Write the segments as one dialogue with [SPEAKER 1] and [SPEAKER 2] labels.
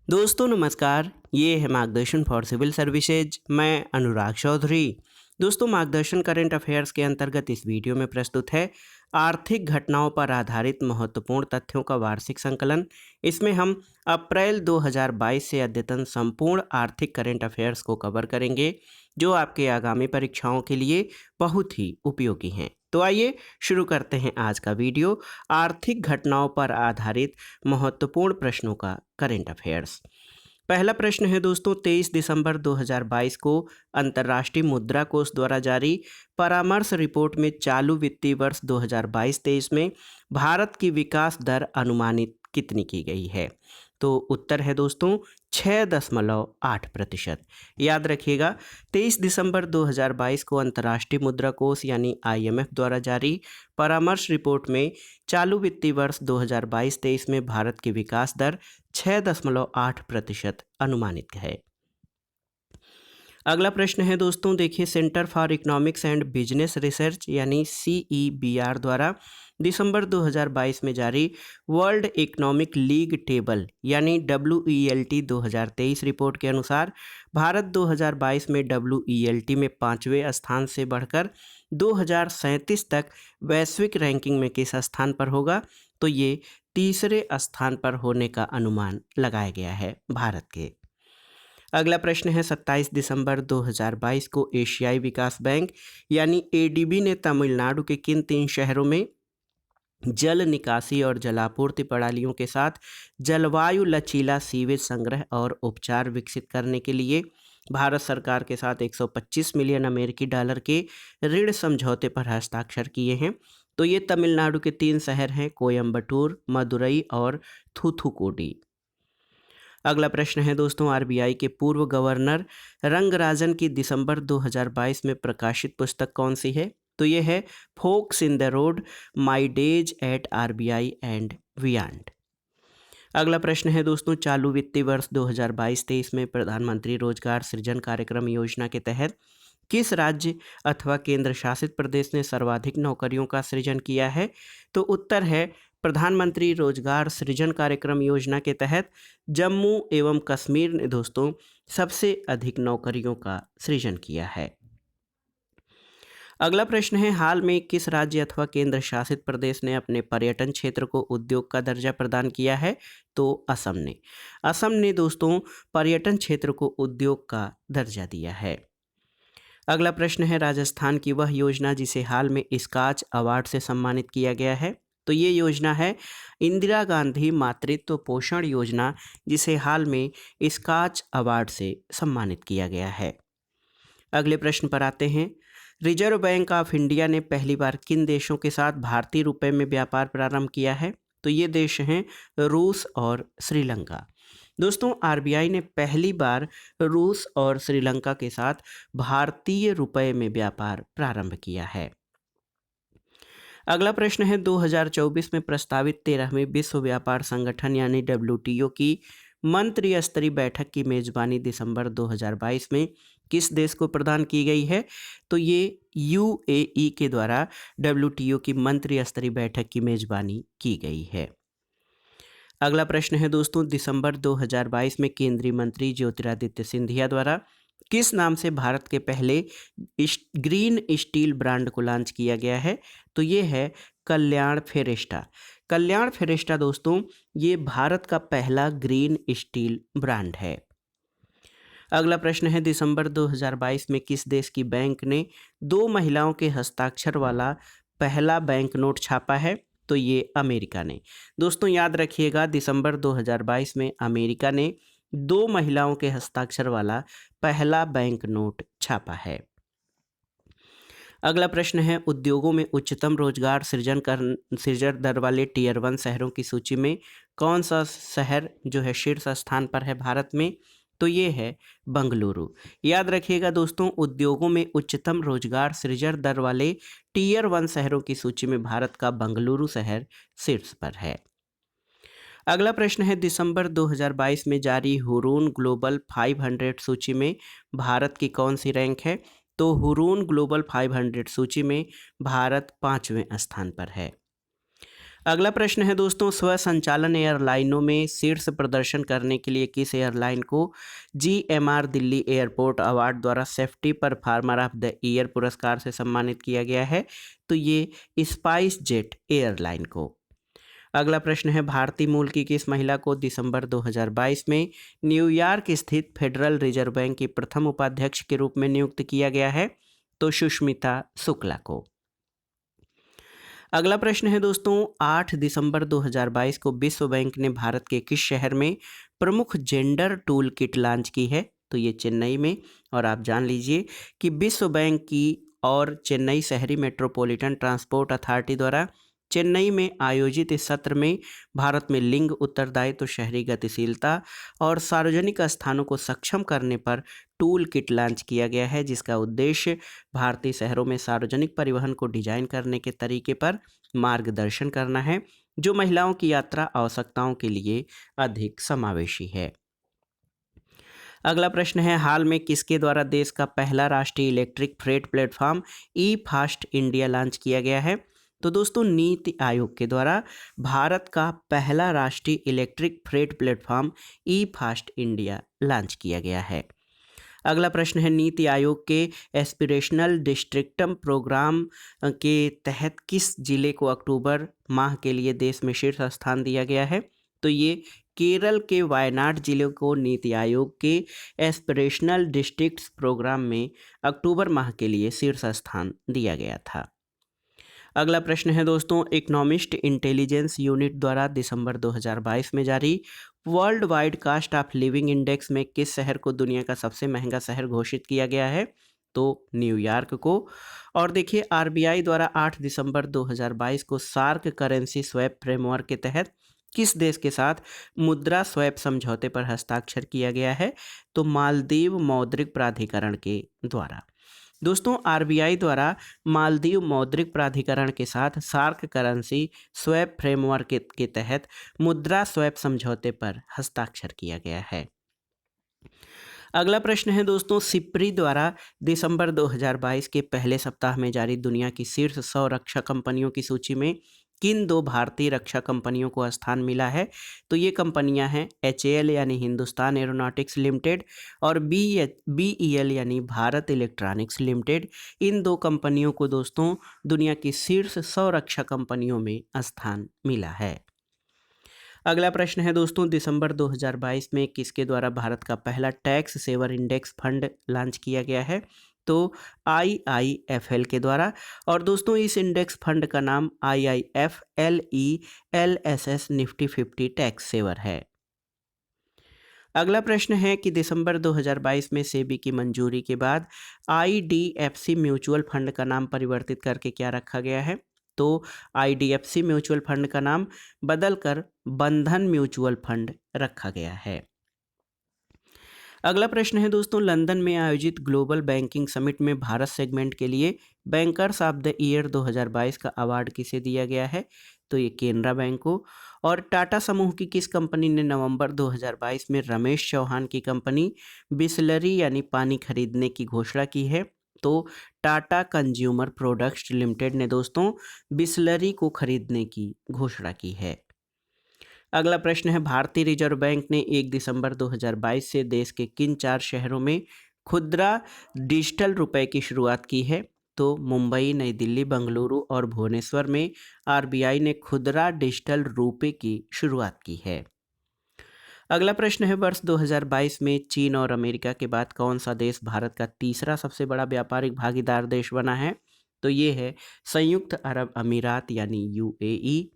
[SPEAKER 1] दोस्तों नमस्कार, ये है मार्गदर्शन फॉर सिविल सर्विसेज। मैं अनुराग चौधरी। दोस्तों मार्गदर्शन करंट अफेयर्स के अंतर्गत इस वीडियो में प्रस्तुत है आर्थिक घटनाओं पर आधारित महत्वपूर्ण तथ्यों का वार्षिक संकलन। इसमें हम अप्रैल 2022 से अद्यतन संपूर्ण आर्थिक करंट अफेयर्स को कवर करेंगे, जो आपके आगामी परीक्षाओं के लिए बहुत ही उपयोगी हैं। तो आइए शुरू करते हैं आज का वीडियो, आर्थिक घटनाओं पर आधारित महत्वपूर्ण प्रश्नों का करंट अफेयर्स। पहला प्रश्न है दोस्तों, 23 दिसंबर 2022 को अंतर्राष्ट्रीय मुद्रा कोष द्वारा जारी परामर्श रिपोर्ट में चालू वित्तीय वर्ष 2022-23 में भारत की विकास दर अनुमानित कितनी की गई है? तो उत्तर है दोस्तों 6.8%। याद रखिएगा, 23 दिसंबर 2022 को अंतर्राष्ट्रीय मुद्रा कोष यानी IMF द्वारा जारी परामर्श रिपोर्ट में चालू वित्तीय वर्ष 2022-23 में भारत की विकास दर 6.8% अनुमानित है। अगला प्रश्न है दोस्तों, देखिए, centre for economics and business research यानी CEBR द्वारा दिसंबर 2022 में जारी वर्ल्ड इकोनॉमिक लीग टेबल यानी WELT 2023 रिपोर्ट के अनुसार भारत 2022 में WELT में 5वें स्थान से बढ़कर 2037 तक वैश्विक रैंकिंग में किस स्थान पर होगा? तो ये तीसरे स्थान पर होने का अनुमान लगाया गया है भारत के। अगला प्रश्न है, 27 दिसंबर 2022 को एशियाई विकास बैंक यानी ADB ने तमिलनाडु के किन 3 शहरों में जल निकासी और जलापूर्ति प्रणालियों के साथ जलवायु लचीला सीवेज संग्रह और उपचार विकसित करने के लिए भारत सरकार के साथ 125 मिलियन अमेरिकी डॉलर के ऋण समझौते पर हस्ताक्षर किए हैं? तो ये तमिलनाडु के 3 शहर हैं, कोयम्बटूर, मदुरई और थूथुकुडी। अगला प्रश्न है दोस्तों, RBI के पूर्व गवर्नर रंगराजन की दिसंबर 2022 में प्रकाशित पुस्तक कौन सी है? तो ये है forks in the road, my days at RBI and beyond. अगला प्रश्न है दोस्तों, चालू वित्तीय वर्ष 2022-23 में प्रधानमंत्री रोजगार सृजन कार्यक्रम योजना के तहत किस राज्य अथवा केंद्र शासित प्रदेश ने सर्वाधिक नौकरियों का सृजन किया है? तो उत्तर है प्रधानमंत्री रोजगार सृजन कार्यक्रम योजना के तहत जम्मू एवं कश्मीर ने दोस्तों सबसे अधिक नौकरियों का सृजन किया है। अगला प्रश्न है, हाल में किस राज्य अथवा केंद्र शासित प्रदेश ने अपने पर्यटन क्षेत्र को उद्योग का दर्जा प्रदान किया है? तो असम ने। असम ने दोस्तों पर्यटन क्षेत्र को उद्योग का दर्जा दिया है। अगला प्रश्न है, राजस्थान की वह योजना जिसे हाल में स्कॉच अवार्ड से सम्मानित किया गया है? तो ये योजना है इंदिरा गांधी मातृत्व पोषण योजना, जिसे हाल में स्कॉच अवार्ड से सम्मानित किया गया है। अगले प्रश्न पर आते हैं, रिजर्व बैंक ऑफ इंडिया ने पहली बार किन देशों के साथ भारतीय रुपए में व्यापार प्रारंभ किया है? तो ये देश हैं रूस और श्रीलंका। दोस्तों RBI ने पहली बार रूस और श्रीलंका के साथ भारतीय रुपए में व्यापार प्रारंभ किया है। अगला प्रश्न है, 2024 में प्रस्तावित 13वीं विश्व व्यापार संगठन यानी WTO की मंत्री स्तरीय बैठक की मेजबानी दिसंबर 2022 में किस देश को प्रदान की गई है? तो ये UAE के द्वारा WTO की मंत्री स्तरीय बैठक की मेजबानी की गई है। अगला प्रश्न है दोस्तों, दिसंबर 2022 में केंद्रीय मंत्री ज्योतिरादित्य सिंधिया द्वारा किस नाम से भारत के पहले ग्रीन स्टील ब्रांड को लॉन्च किया गया है? तो ये है कल्याण फेरेस्टा। कल्याण फेरेस्टा दोस्तों ये भारत का पहला ग्रीन स्टील ब्रांड है। अगला प्रश्न है, दिसंबर 2022 में किस देश की बैंक ने 2 महिलाओं के हस्ताक्षर वाला पहला बैंक नोट छापा है? तो ये अमेरिका ने। दोस्तों याद रखिएगा, दिसंबर 2022 में अमेरिका ने 2 महिलाओं के हस्ताक्षर वाला पहला बैंक नोट छापा है। अगला प्रश्न है, उद्योगों में उच्चतम रोजगार सृजन दर वाले टियर 1 शहरों की सूची में कौन सा शहर जो है शीर्ष स्थान पर है भारत में? तो ये है बंगलुरु। याद रखिएगा दोस्तों, उद्योगों में उच्चतम रोजगार सृजन दर वाले टियर 1 शहरों की सूची में भारत का बंगलुरु शहर शीर्ष पर है। अगला प्रश्न है, दिसंबर 2022 में जारी हुरून ग्लोबल 500 सूची में भारत की कौन सी रैंक है? तो हुरून ग्लोबल 500 सूची में भारत 5वें स्थान पर है। अगला प्रश्न है दोस्तों, स्वसंचालन एयरलाइनों में शीर्ष प्रदर्शन करने के लिए किस एयरलाइन को जीएमआर दिल्ली एयरपोर्ट अवार्ड द्वारा safety performer of the year पुरस्कार से सम्मानित किया गया है? तो ये स्पाइस जेट एयरलाइन को। अगला प्रश्न है, भारतीय मूल की किस महिला को दिसंबर 2022 में न्यूयॉर्क स्थित फेडरल रिजर्व बैंक की प्रथम उपाध्यक्ष के रूप में नियुक्त किया गया है? तो सुष्मिता शुक्ला को। अगला प्रश्न है दोस्तों, 8 दिसंबर 2022 को विश्व बैंक ने भारत के किस शहर में प्रमुख जेंडर टूल किट लॉन्च की है? तो ये चेन्नई में। और आप जान लीजिए कि विश्व बैंक की और चेन्नई शहरी मेट्रोपॉलिटन ट्रांसपोर्ट अथॉरिटी द्वारा चेन्नई में आयोजित इस सत्र में भारत में लिंग उत्तरदायित्व, शहरी गतिशीलता और सार्वजनिक स्थानों को सक्षम करने पर टूल किट लॉन्च किया गया है, जिसका उद्देश्य भारतीय शहरों में सार्वजनिक परिवहन को डिजाइन करने के तरीके पर मार्गदर्शन करना है, जो महिलाओं की यात्रा आवश्यकताओं के लिए अधिक समावेशी है। अगला प्रश्न है, हाल में किसके द्वारा देश का पहला राष्ट्रीय इलेक्ट्रिक फ्रेट प्लेटफॉर्म ई फास्ट इंडिया लॉन्च किया गया है? तो दोस्तों, नीति आयोग के द्वारा भारत का पहला राष्ट्रीय इलेक्ट्रिक फ्रेट प्लेटफॉर्म ई फास्ट इंडिया लॉन्च किया गया है। अगला प्रश्न है, नीति आयोग के एस्पिरेशनल डिस्ट्रिक्टम प्रोग्राम के तहत किस जिले को अक्टूबर माह के लिए देश में शीर्ष स्थान दिया गया है? तो ये केरल के वायनाड जिले को नीति आयोग के एस्पिरेशनल डिस्ट्रिक्ट्स प्रोग्राम में अक्टूबर माह के लिए शीर्ष स्थान दिया गया था। अगला प्रश्न है दोस्तों, इकोनॉमिस्ट इंटेलिजेंस यूनिट द्वारा दिसंबर 2022 में जारी world wide cost of living index में किस शहर को दुनिया का सबसे महंगा शहर घोषित किया गया है? तो न्यूयॉर्क को। और देखिए, आरबीआई द्वारा 8 दिसंबर 2022 को सार्क करेंसी स्वैप फ्रेमवर्क के तहत किस देश के साथ मुद्रा स्वैप समझौते पर हस्ताक्षर किया गया है? तो मालदीव मौद्रिक प्राधिकरण के द्वारा। दोस्तों, आरबीआई द्वारा मालदीव मौद्रिक प्राधिकरण के साथ सार्क करेंसी स्वैप फ्रेमवर्क के तहत मुद्रा स्वैप समझौते पर हस्ताक्षर किया गया है। अगला प्रश्न है दोस्तों, सिप्री द्वारा दिसंबर 2022 के पहले सप्ताह में जारी दुनिया की शीर्ष 100 रक्षा कंपनियों की सूची में किन दो भारतीय रक्षा कंपनियों को स्थान मिला है? तो ये कंपनियां हैं एचएएल यानी हिंदुस्तान एरोनॉटिक्स लिमिटेड और बीईएल यानी भारत इलेक्ट्रॉनिक्स लिमिटेड। इन दो कंपनियों को दोस्तों दुनिया की शीर्ष 100 रक्षा कंपनियों में स्थान मिला है। अगला प्रश्न है दोस्तों, दिसंबर 2022 में किसके द्वारा भारत का पहला tax saver index fund launch किया गया है? तो आईआईएफएल के द्वारा। और दोस्तों, इस इंडेक्स फंड का नाम IIFLELSS निफ्टी 50 टैक्स सेवर है। अगला प्रश्न है कि दिसंबर 2022 में सेबी की मंजूरी के बाद आईडीएफसी म्यूचुअल फंड का नाम परिवर्तित करके क्या रखा गया है? तो आईडीएफसी म्यूचुअल फंड का नाम बदलकर बंधन म्यूचुअल फंड रखा गया है। अगला प्रश्न है दोस्तों, लंदन में आयोजित ग्लोबल बैंकिंग समिट में भारत सेगमेंट के लिए बैंकर्स ऑफ द ईयर 2022 का अवार्ड किसे दिया गया है? तो ये केनरा बैंक को। और टाटा समूह की किस कंपनी ने नवंबर 2022 में रमेश चौहान की कंपनी बिसलरी यानी पानी खरीदने की घोषणा की है? तो टाटा कंज्यूमर प्रोडक्ट्स लिमिटेड ने दोस्तों बिसलरी को खरीदने की घोषणा की है। अगला प्रश्न है, भारतीय रिजर्व बैंक ने 1 दिसंबर 2022 से देश के किन 4 शहरों में खुदरा डिजिटल रुपए की शुरुआत की है? तो मुंबई, नई दिल्ली, बेंगलुरु और भुवनेश्वर में आरबीआई ने खुदरा डिजिटल रुपए की शुरुआत की है। अगला प्रश्न है, वर्ष 2022 में चीन और अमेरिका के बाद कौन सा देश भारत का तीसरा सबसे बड़ा व्यापारिक भागीदार देश बना है? तो ये है संयुक्त अरब अमीरात यानी यूएई।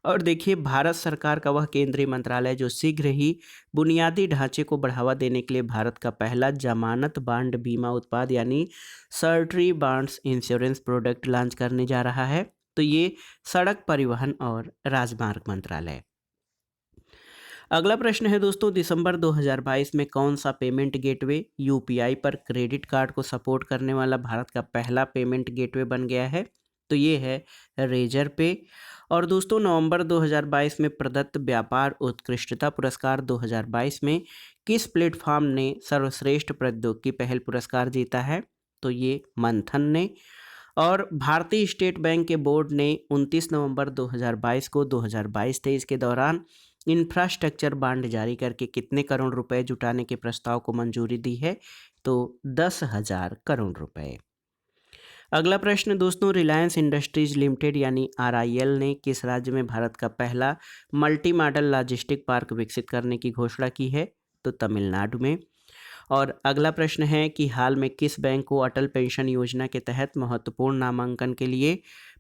[SPEAKER 1] और देखिए, भारत सरकार का वह केंद्रीय मंत्रालय जो शीघ्र ही बुनियादी ढांचे को बढ़ावा देने के लिए भारत का पहला जमानत बांड बीमा उत्पाद यानी सर्टरी बांड्स इंश्योरेंस प्रोडक्ट लॉन्च करने जा रहा है। तो ये सड़क परिवहन और राजमार्ग मंत्रालय। अगला प्रश्न है दोस्तों, दिसंबर 2022 में कौन सा पेमेंट गेटवे यूपीआई पर क्रेडिट कार्ड को सपोर्ट करने वाला भारत का पहला पेमेंट गेटवे बन गया है? तो ये है रेजर पे। और दोस्तों, नवंबर 2022 में प्रदत्त व्यापार उत्कृष्टता पुरस्कार 2022 में किस प्लेटफॉर्म ने सर्वश्रेष्ठ प्रौद्योगिकी पहल पुरस्कार जीता है? तो ये मंथन ने। और भारतीय स्टेट बैंक के बोर्ड ने 29 नवंबर 2022 को 2022-23 के दौरान इंफ्रास्ट्रक्चर बांड जारी करके कितने करोड़ रुपए जुटाने के प्रस्ताव को मंजूरी दी है? तो 10,000 करोड़ रुपए। अगला प्रश्न दोस्तों, रिलायंस इंडस्ट्रीज लिमिटेड यानी आरआईएल ने किस राज्य में भारत का पहला मल्टी मॉडल लॉजिस्टिक पार्क विकसित करने की घोषणा की है? तो तमिलनाडु में। और अगला प्रश्न है कि हाल में किस बैंक को अटल पेंशन योजना के तहत महत्वपूर्ण नामांकन के लिए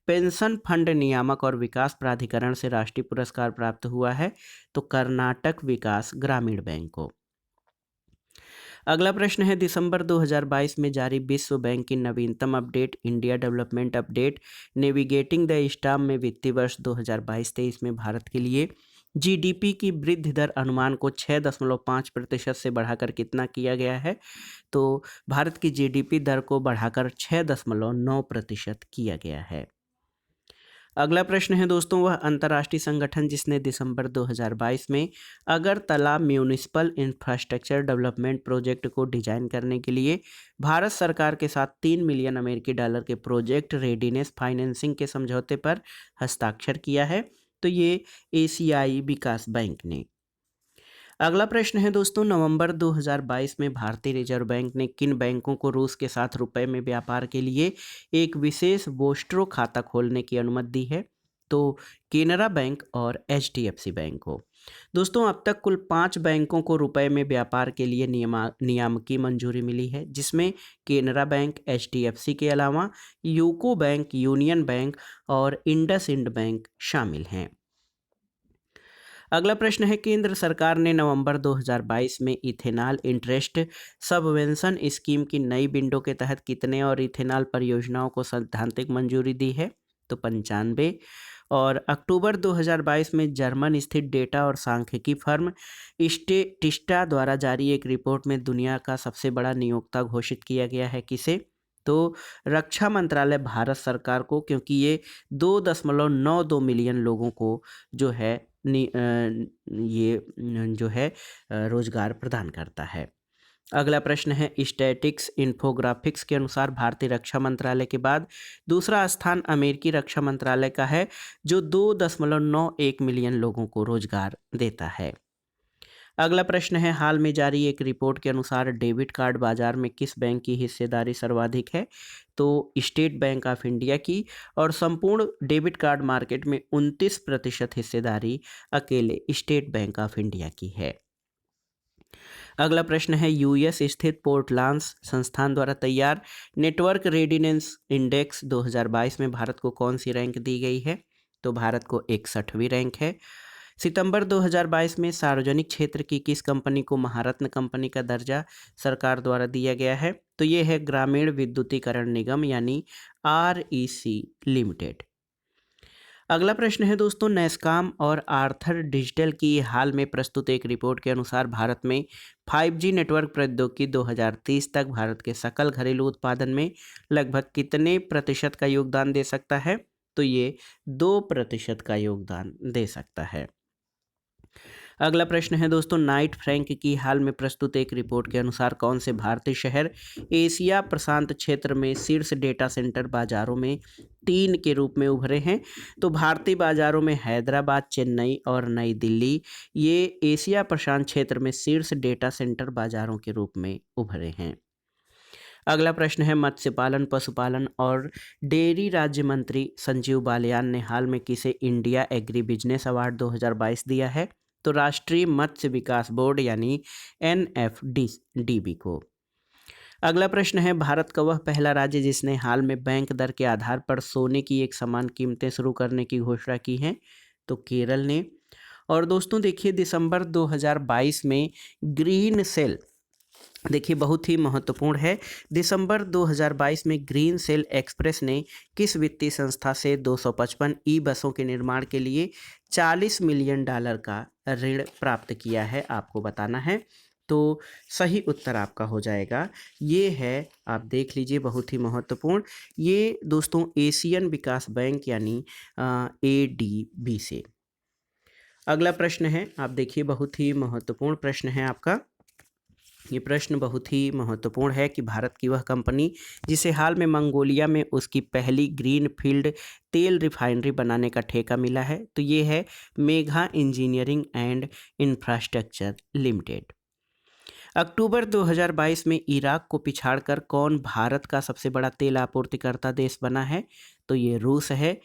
[SPEAKER 1] पेंशन फंड नियामक और विकास प्राधिकरण से राष्ट्रीय पुरस्कार प्राप्त हुआ है? तो कर्नाटक विकास ग्रामीण बैंक को। अगला प्रश्न है, दिसंबर 2022 में जारी विश्व बैंक की नवीनतम update India development update navigating the storm में वित्तीय वर्ष 2022-23 में भारत के लिए जीडीपी की वृद्धि दर अनुमान को 6.5% से बढ़ाकर कितना किया गया है? तो भारत की जीडीपी दर को बढ़ाकर 6.9% किया गया है। अगला प्रश्न है दोस्तों, वह अंतर्राष्ट्रीय संगठन जिसने दिसंबर 2022 में Agartala municipal infrastructure development project को डिजाइन करने के लिए भारत सरकार के साथ 3 मिलियन अमेरिकी डॉलर के प्रोजेक्ट रेडीनेस फाइनेंसिंग के समझौते पर हस्ताक्षर किया है? तो ये एशियाई विकास बैंक ने। अगला प्रश्न है दोस्तों, नवंबर 2022 में भारतीय रिजर्व बैंक ने किन बैंकों को रूस के साथ रुपए में व्यापार के लिए एक विशेष बोस्ट्रो खाता खोलने की अनुमति दी है? तो केनरा बैंक और एचडीएफसी बैंक को। दोस्तों, अब तक कुल 5 बैंकों को रुपए में व्यापार के लिए नियामकी मंजूरी मिली है, जिसमें केनरा बैंक, एचडीएफसी के अलावा यूको बैंक, यूनियन बैंक और इंडसइंड बैंक शामिल हैं। अगला प्रश्न है, केंद्र सरकार ने नवंबर 2022 में इथेनॉल इंटरेस्ट सबवेंशन स्कीम की नई विंडो के तहत कितने और इथेनॉल परियोजनाओं को सैद्धांतिक मंजूरी दी है? तो 95। और अक्टूबर 2022 में जर्मन स्थित डेटा और सांख्यिकी फर्म स्टेटिस्टा द्वारा जारी एक रिपोर्ट में दुनिया का सबसे बड़ा नियोक्ता घोषित किया गया है। किसे? तो रक्षा मंत्रालय भारत सरकार को, क्योंकि ये 2.92 मिलियन लोगों को जो है रोजगार प्रदान करता है। अगला प्रश्न है, स्टैटिक्स इन्फोग्राफिक्स के अनुसार भारतीय रक्षा मंत्रालय के बाद दूसरा स्थान अमेरिकी रक्षा मंत्रालय का है, जो 2.91 मिलियन लोगों को रोजगार देता है। अगला प्रश्न है, हाल में जारी एक रिपोर्ट के अनुसार डेबिट कार्ड बाजार में किस बैंक की हिस्सेदारी सर्वाधिक है? तो स्टेट बैंक ऑफ इंडिया की। और संपूर्ण डेबिट कार्ड मार्केट में 29% हिस्सेदारी अकेले स्टेट बैंक ऑफ इंडिया की है। अगला प्रश्न है, यूएस स्थित पोर्टलांस संस्थान द्वारा तैयार नेटवर्क रेडिनेस इंडेक्स 2022 में भारत को कौन सी रैंक दी गई है? तो भारत को 61वीं रैंक है। सितंबर 2022 में सार्वजनिक क्षेत्र की किस कंपनी को महारत्न कंपनी का दर्जा सरकार द्वारा दिया गया है? तो ये है ग्रामीण विद्युतीकरण निगम यानी आरईसी लिमिटेड। अगला प्रश्न है दोस्तों, नैस्कॉम और आर्थर डिजिटल की हाल में प्रस्तुत एक रिपोर्ट के अनुसार भारत में 5G नेटवर्क प्रौद्योगिकी 2030 तक भारत के सकल घरेलू उत्पादन में लगभग कितने प्रतिशत का योगदान दे सकता है? तो ये 2% का योगदान दे सकता है। अगला प्रश्न है दोस्तों, नाइट फ्रैंक की हाल में प्रस्तुत एक रिपोर्ट के अनुसार कौन से भारतीय शहर एशिया प्रशांत क्षेत्र में शीर्ष डेटा सेंटर बाजारों में 3 के रूप में उभरे हैं? तो भारतीय बाजारों में हैदराबाद, चेन्नई और नई दिल्ली ये एशिया प्रशांत क्षेत्र में शीर्ष डेटा सेंटर बाजारों के रूप में उभरे हैं। अगला प्रश्न है, मत्स्य पालन, पशुपालन और डेयरी राज्य मंत्री संजीव बालियान ने हाल में किसे इंडिया एग्री बिजनेस अवार्ड 2022 दिया है? तो राष्ट्रीय मत्स्य विकास बोर्ड यानी एनएफडीबी को। अगला प्रश्न है, भारत का वह पहला राज्य जिसने हाल में बैंक दर के आधार पर सोने की एक समान कीमतें शुरू करने की घोषणा की है? तो केरल ने। और दोस्तों देखिए, दिसंबर 2022 में ग्रीन सेल, देखिए बहुत ही महत्वपूर्ण है, दिसंबर 2022 में ग्रीन सेल एक्सप्रेस ने किस वित्तीय संस्था से 255 ई बसों के निर्माण के लिए $40 मिलियन का ऋण प्राप्त किया है? आपको बताना है। तो सही उत्तर आपका हो जाएगा, ये है, आप देख लीजिए, बहुत ही महत्वपूर्ण, ये दोस्तों एशियन विकास बैंक यानी एडीबी से। अगला प्रश्न है, आप देखिए बहुत ही महत्वपूर्ण प्रश्न है आपका, ये प्रश्न बहुत ही महत्वपूर्ण है कि भारत की वह कंपनी जिसे हाल में मंगोलिया में उसकी पहली ग्रीन फील्ड तेल रिफाइनरी बनाने का ठेका मिला है, तो ये है Megha engineering and infrastructure limited. October 2022 में इराक को पिछाड़कर कौन भारत का सबसे बड़ा तेल आपूर्तिकर्ता देश बना है? तो ये रूस है।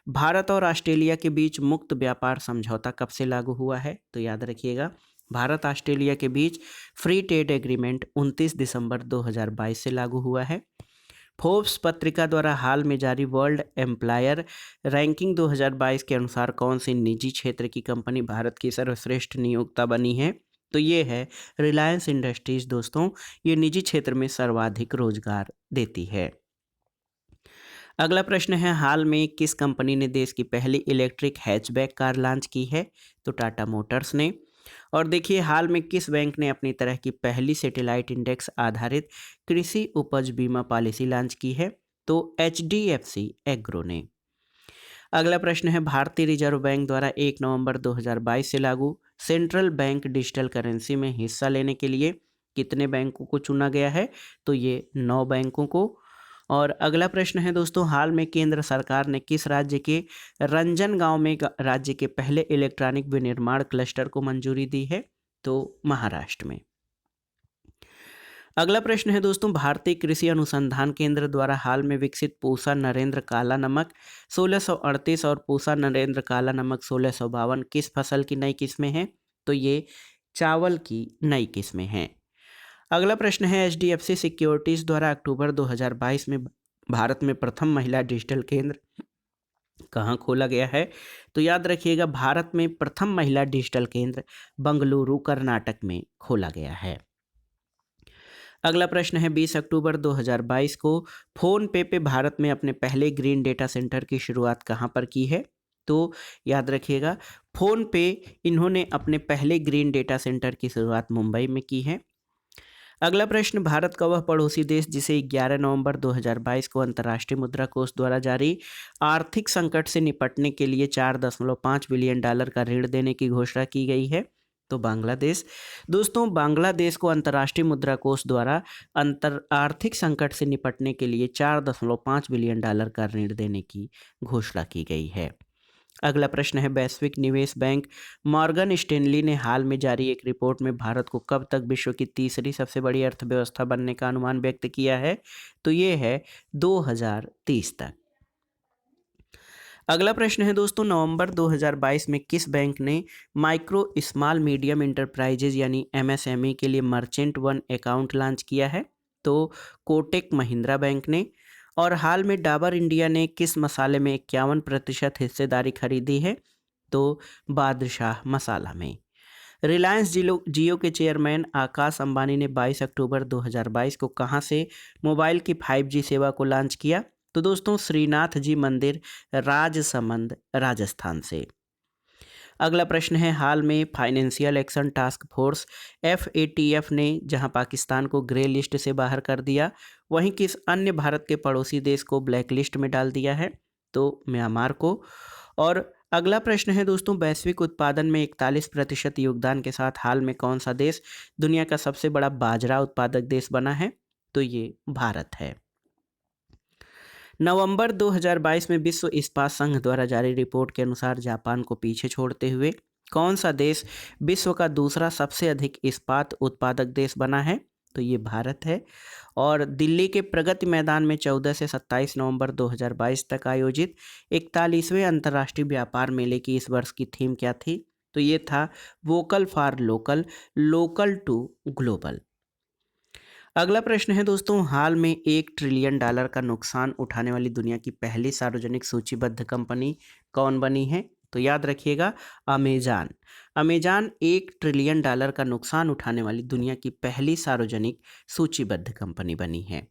[SPEAKER 1] भारत और ऑस्ट्रेलिया के बीच मुक्त व्यापार समझौता कब से लागू हुआ है? तो याद रखिएगा, भारत ऑस्ट्रेलिया के बीच फ्री ट्रेड एग्रीमेंट 29 दिसंबर 2022 से लागू हुआ है। फोर्ब्स पत्रिका द्वारा हाल में जारी वर्ल्ड एम्प्लॉयर रैंकिंग 2022 के अनुसार कौन सी निजी क्षेत्र की कंपनी भारत की सर्वश्रेष्ठ नियोक्ता बनी है? तो ये है रिलायंस इंडस्ट्रीज दोस्तों। ये निजी क्षेत्र में सर्वाधिक रोजगार देती है। अगला प्रश्न है, हाल में किस कंपनी ने देश की पहली इलेक्ट्रिक हैचबैक कार लॉन्च की है? तो टाटा मोटर्स ने। और देखिए, हाल में किस बैंक ने अपनी तरह की पहली सैटेलाइट इंडेक्स आधारित कृषि उपज बीमा पॉलिसी लॉन्च की है? तो HDFC एग्रो ने। अगला प्रश्न है, भारतीय रिजर्व बैंक द्वारा 1 नवंबर 2022 से लागू सेंट्रल बैंक डिजिटल करेंसी में हिस्सा लेने के लिए कितने बैंकों को चुना गया है? तो ये 9 बैंकों को। और अगला प्रश्न है दोस्तों, हाल में केंद्र सरकार ने किस राज्य के रंजनगांव में राज्य के पहले इलेक्ट्रॉनिक विनिर्माण क्लस्टर को मंजूरी दी है? तो महाराष्ट्र में। अगला प्रश्न है दोस्तों, भारतीय कृषि अनुसंधान केंद्र द्वारा हाल में विकसित पूसा नरेंद्र काला नमक 1638 और पूसा नरेंद्र काला नमक 1652 किस फसल की नई किस्में हैं? तो ये चावल की नई किस्में हैं। अगला प्रश्न है, HDFC सिक्योरिटीज द्वारा अक्टूबर 2022 में भारत में प्रथम महिला डिजिटल केंद्र कहाँ खोला गया है? तो याद रखिएगा, भारत में प्रथम महिला डिजिटल केंद्र बंगलुरु कर्नाटक में खोला गया है। अगला प्रश्न है, 20 अक्टूबर 2022 को फोन पे भारत में अपने पहले ग्रीन डेटा सेंटर की शुरुआत कहाँ पर की है? तो याद रखिएगा, फोन पे इन्होंने अपने पहले ग्रीन डेटा सेंटर की शुरुआत मुंबई में की है। अगला प्रश्न, भारत का वह पड़ोसी देश जिसे 11 नवंबर 2022 को अंतर्राष्ट्रीय मुद्रा कोष द्वारा जारी आर्थिक संकट से निपटने के लिए $4.5 बिलियन का ऋण देने की घोषणा की गई है? तो बांग्लादेश। दोस्तों, बांग्लादेश को अंतर्राष्ट्रीय मुद्रा कोष द्वारा आर्थिक संकट से निपटने के लिए $4.5 बिलियन का ऋण देने की घोषणा की गई है। अगला प्रश्न है, वैश्विक निवेश बैंक मॉर्गन स्टैनली ने हाल में जारी एक रिपोर्ट में भारत को कब तक विश्व की तीसरी सबसे बड़ी अर्थव्यवस्था बनने का अनुमान व्यक्त किया है? तो ये है 2030 तक। अगला प्रश्न है दोस्तों, नवंबर 2022 में किस बैंक ने माइक्रो स्मॉल मीडियम इंटरप्राइजेज यानी MSME के लिए मर्चेंट वन अकाउंट लॉन्च किया है? तो कोटक महिंद्रा बैंक ने। और हाल में डाबर इंडिया ने किस मसाले में 51% हिस्सेदारी खरीदी है? तो बादशाह मसाला में। रिलायंस जियो के चेयरमैन आकाश अंबानी ने 22 अक्टूबर 2022 को कहां से मोबाइल की 5G सेवा को लॉन्च किया? तो दोस्तों, श्रीनाथ जी मंदिर, राजसमंद, राजस्थान से। अगला प्रश्न है, हाल में financial action task force FATF ने जहां पाकिस्तान को ग्रे लिस्ट से बाहर कर दिया, वहीं किस अन्य भारत के पड़ोसी देश को ब्लैक लिस्ट में डाल दिया है? तो म्यांमार को। और अगला प्रश्न है दोस्तों, वैश्विक उत्पादन में 41% योगदान के साथ हाल में कौन सा देश दुनिया का सबसे बड़ा बाजरा उत्पादक देश बना है? तो ये भारत है। नवंबर 2022 में विश्व इस्पात संघ द्वारा जारी रिपोर्ट के अनुसार जापान को पीछे छोड़ते हुए कौन सा देश विश्व का दूसरा सबसे अधिक इस्पात उत्पादक देश बना है? तो ये भारत है। और दिल्ली के प्रगति मैदान में 14 से 27 नवंबर 2022 तक आयोजित 41वें अंतर्राष्ट्रीय व्यापार मेले की इस वर्ष की थीम क्या थी? तो ये था vocal for local, local to global. अगला प्रश्न है दोस्तों, हाल में $1 ट्रिलियन का नुकसान उठाने वाली दुनिया की पहली सार्वजनिक सूचीबद्ध कंपनी कौन बनी है? तो याद रखिएगा, अमेजान। अमेजान $1 ट्रिलियन का नुकसान उठाने वाली दुनिया की पहली सार्वजनिक सूचीबद्ध कंपनी बनी है।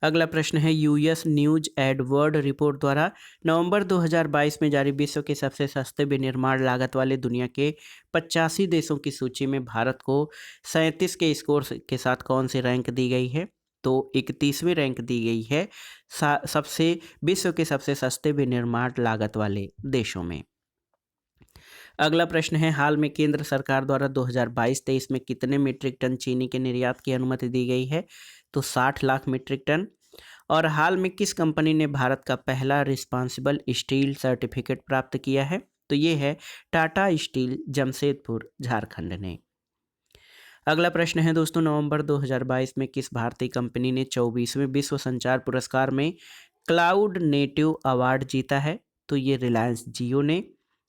[SPEAKER 1] अगला प्रश्न है, US न्यूज एडवर्ड रिपोर्ट द्वारा नवंबर 2022 में जारी विश्व के सबसे सस्ते विनिर्माण लागत वाले दुनिया के 85 देशों की सूची में भारत को 37 के स्कोर के साथ कौन सी रैंक दी गई है? तो 31वीं रैंक दी गई है विश्व के सबसे सस्ते विनिर्माण लागत वाले देशों में। अगला प्रश्न है, हाल में केंद्र सरकार द्वारा 2022-23 में कितने मीट्रिक टन चीनी के निर्यात की अनुमति दी गई है? तो 60 लाख मीट्रिक टन। और हाल में किस कंपनी ने भारत का पहला रिस्पॉन्सिबल स्टील सर्टिफिकेट प्राप्त किया है? तो ये है टाटा स्टील जमशेदपुर झारखंड ने। अगला प्रश्न है दोस्तों, नवंबर 2022 में किस भारतीय कंपनी ने 24वें विश्व संचार पुरस्कार में क्लाउड नेटिव अवार्ड जीता है? तो ये रिलायंस जियो ने।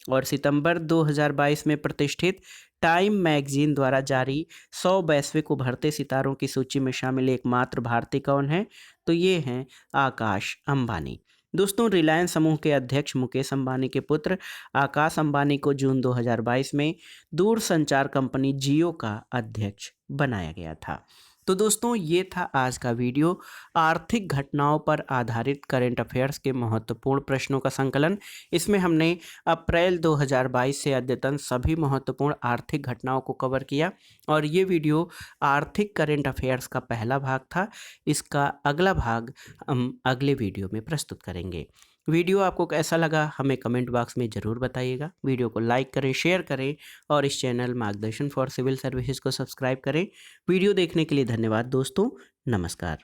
[SPEAKER 1] और सितंबर 2022 में प्रतिष्ठित टाइम मैगजीन द्वारा जारी 100 वैश्विक उभरते सितारों की सूची में शामिल एकमात्र भारतीय कौन है? तो ये हैं आकाश अंबानी। दोस्तों, रिलायंस समूह के अध्यक्ष मुकेश अंबानी के पुत्र आकाश अंबानी को जून 2022 में दूरसंचार कंपनी जियो का अध्यक्ष बनाया गया था। तो दोस्तों, ये था आज का वीडियो, आर्थिक घटनाओं पर आधारित करंट अफेयर्स के महत्वपूर्ण प्रश्नों का संकलन। इसमें हमने अप्रैल 2022 से अद्यतन सभी महत्वपूर्ण आर्थिक घटनाओं को कवर किया और ये वीडियो आर्थिक करंट अफेयर्स का पहला भाग था। इसका अगला भाग हम अगले वीडियो में प्रस्तुत करेंगे। वीडियो आपको कैसा लगा हमें कमेंट बॉक्स में ज़रूर बताइएगा। वीडियो को लाइक करें, शेयर करें और इस चैनल मार्गदर्शन फॉर सिविल सर्विसेज को सब्सक्राइब करें। वीडियो देखने के लिए धन्यवाद दोस्तों। नमस्कार।